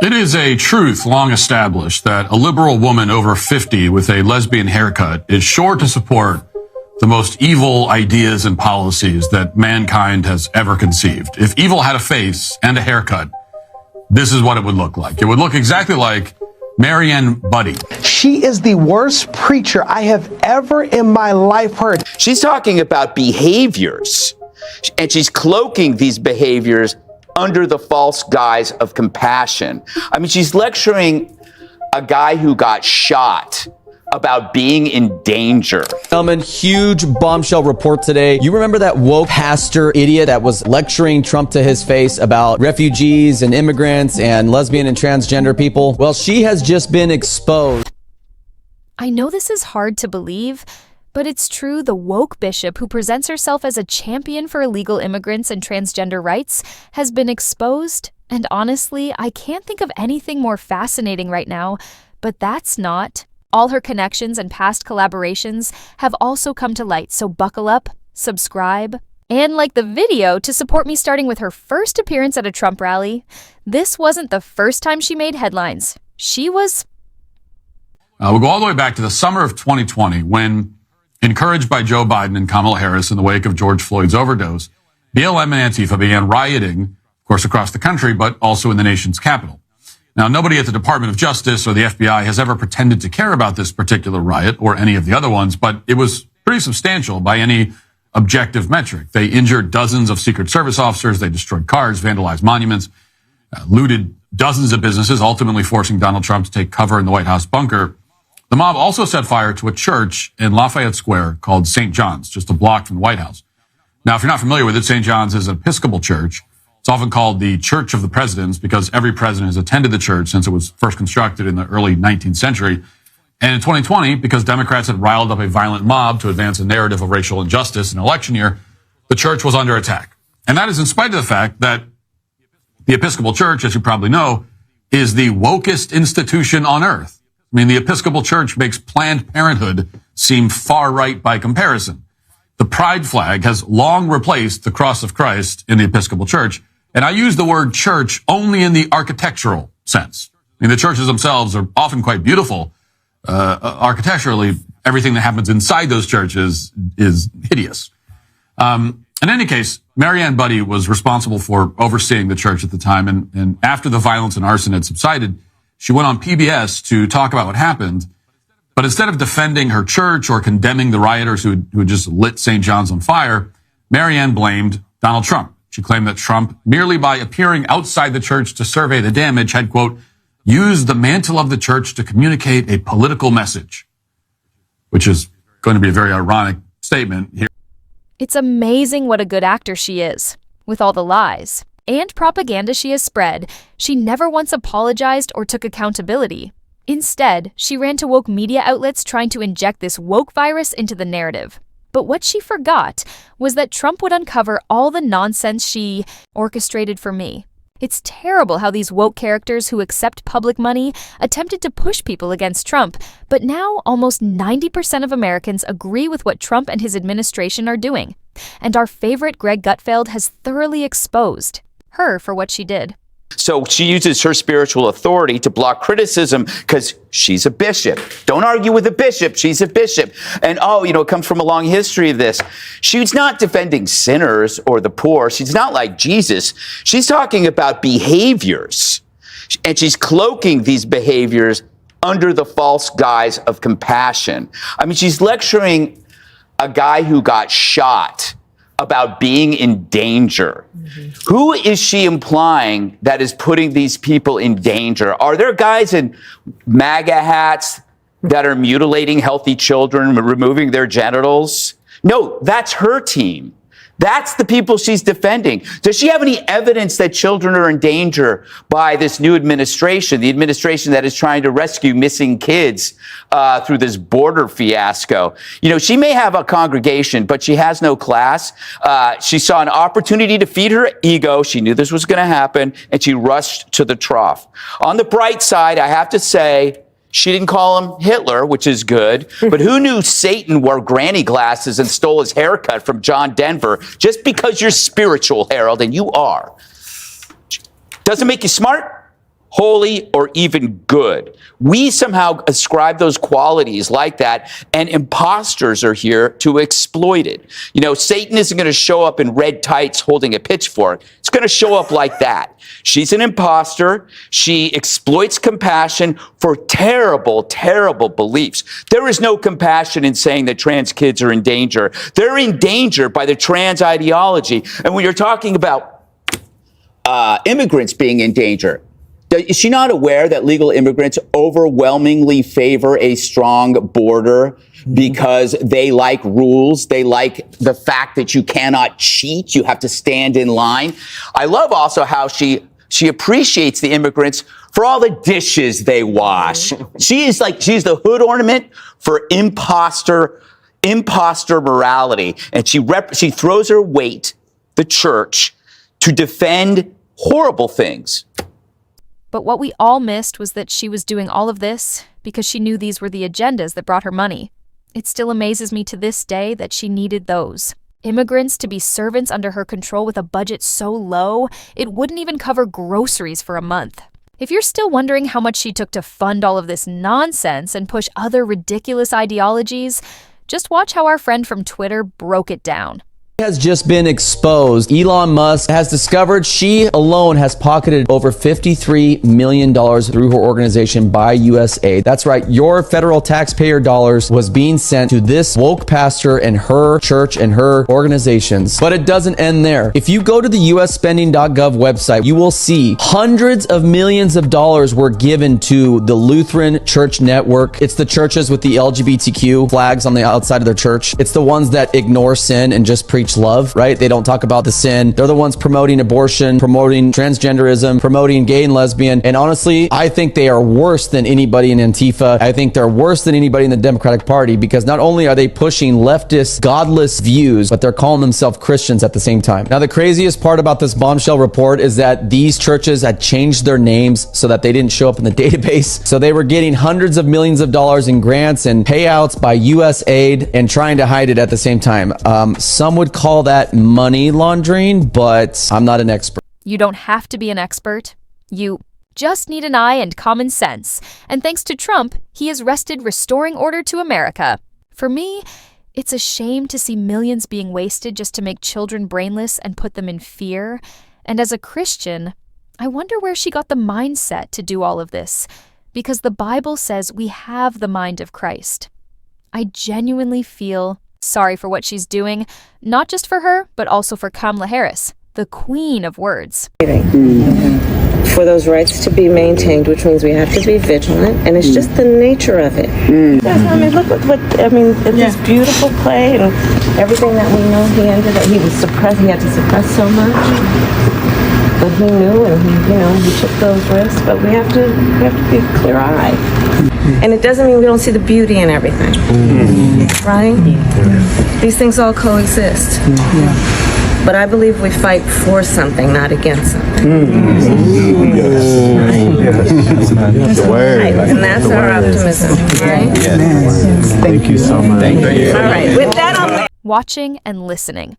It is a truth long established that a liberal woman over 50 with a lesbian haircut is sure to support the most evil ideas and policies that mankind has ever conceived. If evil had a face and a haircut, this is what it would look like. It would look exactly like Marianne Buddy. She is the worst preacher I have ever in my life heard. She's talking about behaviors, and she's cloaking these behaviors under the false guise of compassion. I mean, she's lecturing a guy who got shot about being in danger. Gentlemen, huge bombshell report today. You remember that woke pastor idiot that was lecturing Trump to his face about refugees and immigrants and lesbian and transgender people? Well, she has just been exposed. I know this is hard to believe, but it's true. The woke bishop who presents herself as a champion for illegal immigrants and transgender rights has been exposed. And honestly, I can't think of anything more fascinating right now, but that's not. All her connections and past collaborations have also come to light, so buckle up, subscribe, and like the video to support me starting with her first appearance at a Trump rally. This wasn't the first time she made headlines. She was... We'll go all the way back to the summer of 2020 when, encouraged by Joe Biden and Kamala Harris in the wake of George Floyd's overdose, BLM and Antifa began rioting, of course, across the country, but also in the nation's capital. Now, nobody at the Department of Justice or the FBI has ever pretended to care about this particular riot or any of the other ones, but it was pretty substantial by any objective metric. They injured dozens of Secret Service officers. They destroyed cars, vandalized monuments, looted dozens of businesses, ultimately forcing Donald Trump to take cover in the White House bunker. The mob also set fire to a church in Lafayette Square called St. John's, just a block from the White House. Now, if you're not familiar with it, St. John's is an Episcopal church. It's often called the Church of the Presidents because every president has attended the church since it was first constructed in the early 19th century. And in 2020, because Democrats had riled up a violent mob to advance a narrative of racial injustice in an election year, the church was under attack. And that is in spite of the fact that the Episcopal Church, as you probably know, is the wokest institution on earth. I mean, the Episcopal Church makes Planned Parenthood seem far right by comparison. The pride flag has long replaced the cross of Christ in the Episcopal Church. And I use the word church only in the architectural sense. I mean, the churches themselves are often quite beautiful. Architecturally, everything that happens inside those churches is hideous. In any case, Marianne Buddy was responsible for overseeing the church at the time. And after the violence and arson had subsided, she went on PBS to talk about what happened. But instead of defending her church or condemning the rioters who had just lit St. John's on fire, Marianne blamed Donald Trump. She claimed that Trump, merely by appearing outside the church to survey the damage, had, quote, used the mantle of the church to communicate a political message, which is going to be a very ironic statement here. It's amazing what a good actor she is, with all the lies and propaganda she has spread. She never once apologized or took accountability. Instead, she ran to woke media outlets trying to inject this woke virus into the narrative. But what she forgot was that Trump would uncover all the nonsense she orchestrated for me. It's terrible how these woke characters who accept public money attempted to push people against Trump, but now almost 90% of Americans agree with what Trump and his administration are doing. And our favorite Greg Gutfeld has thoroughly exposed her for what she did. So she uses her spiritual authority to block criticism because she's a bishop. Don't argue with a bishop. She's a bishop. And, it comes from a long history of this. She's not defending sinners or the poor. She's not like Jesus. She's talking about behaviors. And she's cloaking these behaviors under the false guise of compassion. I mean, she's lecturing a guy who got shot about being in danger. Mm-hmm. Who is she implying that is putting these people in danger? Are there guys in MAGA hats that are mutilating healthy children, removing their genitals? No, that's her team. That's the people she's defending. Does she have any evidence that children are in danger by this new administration, the administration that is trying to rescue missing kids through this border fiasco? She may have a congregation, but she has no class. She saw an opportunity to feed her ego. She knew this was going to happen, and she rushed to the trough. On the bright side, I have to say, she didn't call him Hitler, which is good. But who knew Satan wore granny glasses and stole his haircut from John Denver just because you're spiritual, Harold, and you are? Doesn't make you smart holy, or even good. We somehow ascribe those qualities like that, and imposters are here to exploit it. You know, Satan isn't going to show up in red tights holding a pitchfork. It's going to show up like that. She's an imposter. She exploits compassion for terrible, terrible beliefs. There is no compassion in saying that trans kids are in danger. They're in danger by the trans ideology. And when you're talking about immigrants being in danger, is she not aware that legal immigrants overwhelmingly favor a strong border because they like rules? They like the fact that you cannot cheat. You have to stand in line. I love also how she appreciates the immigrants for all the dishes they wash. She's the hood ornament for imposter morality. And she throws her weight, the church, to defend horrible things. But what we all missed was that she was doing all of this because she knew these were the agendas that brought her money. It still amazes me to this day that she needed those. Immigrants to be servants under her control with a budget so low, it wouldn't even cover groceries for a month. If you're still wondering how much she took to fund all of this nonsense and push other ridiculous ideologies, just watch how our friend from Twitter broke it down. Has just been exposed. Elon Musk has discovered she alone has pocketed over $53 million through her organization by USAID. That's right, your federal taxpayer dollars was being sent to this woke pastor and her church and her organizations. But it doesn't end there. If you go to the usspending.gov website, you will see hundreds of millions of dollars were given to the Lutheran Church Network. It's the churches with the LGBTQ flags on the outside of their church. It's the ones that ignore sin and just preach love, right? They don't talk about the sin. They're the ones promoting abortion, promoting transgenderism, promoting gay and lesbian. And honestly, I think they are worse than anybody in Antifa. I think they're worse than anybody in the Democratic Party, because not only are they pushing leftist, godless views, but they're calling themselves Christians at the same time. Now, the craziest part about this bombshell report is that these churches had changed their names so that they didn't show up in the database. So they were getting hundreds of millions of dollars in grants and payouts by USAID and trying to hide it at the same time. Some would call that money laundering, but I'm not an expert. You don't have to be an expert. You just need an eye and common sense. And thanks to Trump, he has wrested restoring order to America. For me, it's a shame to see millions being wasted just to make children brainless and put them in fear. And as a Christian, I wonder where she got the mindset to do all of this, because the Bible says we have the mind of Christ. I genuinely feel sorry for what she's doing, not just for her, but also for Kamala Harris, the queen of words. For those rights to be maintained, which means we have to be vigilant, and it's just the nature of it. I mean, look this beautiful play and everything that we know he had to suppress so much. But he knew, and he took those risks. But we have to be clear eye. And it doesn't mean we don't see the beauty in everything, right? These things all coexist. But I believe we fight for something, not against something. Right. And that's our optimism, right? Thank you so much. Thank you. All right. With that, Watching and listening.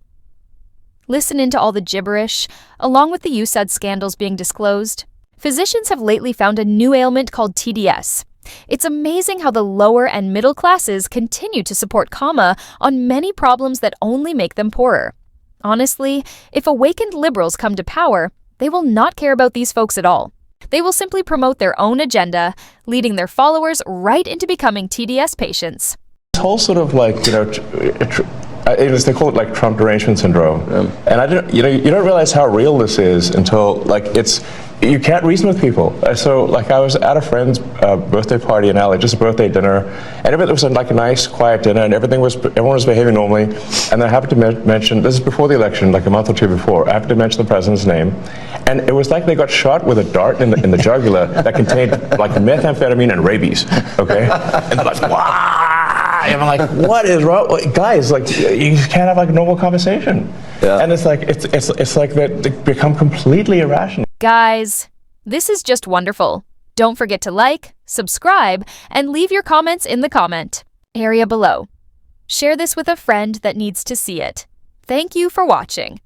Listen into all the gibberish, along with the USAID scandals being disclosed. Physicians have lately found a new ailment called TDS. It's amazing how the lower and middle classes continue to support Kama on many problems that only make them poorer. Honestly, if awakened liberals come to power, they will not care about these folks at all. They will simply promote their own agenda, leading their followers right into becoming TDS patients. This whole sort of they call it like Trump derangement syndrome, and I didn't, you don't realize how real this is until you can't reason with people. So I was at a friend's birthday party in LA, just a birthday dinner, and it was a nice, quiet dinner, and everyone was behaving normally. And then I happened to mention, this is before the election, a month or two before, I happened to mention the president's name, and it was like they got shot with a dart in the jugular that contained methamphetamine and rabies. Okay, and they're like, wow. And I'm like, what is wrong, guys? You can't have a normal conversation. Yeah. And it's like they become completely irrational. Guys, this is just wonderful. Don't forget to like, subscribe, and leave your comments in the comment area below. Share this with a friend that needs to see it. Thank you for watching.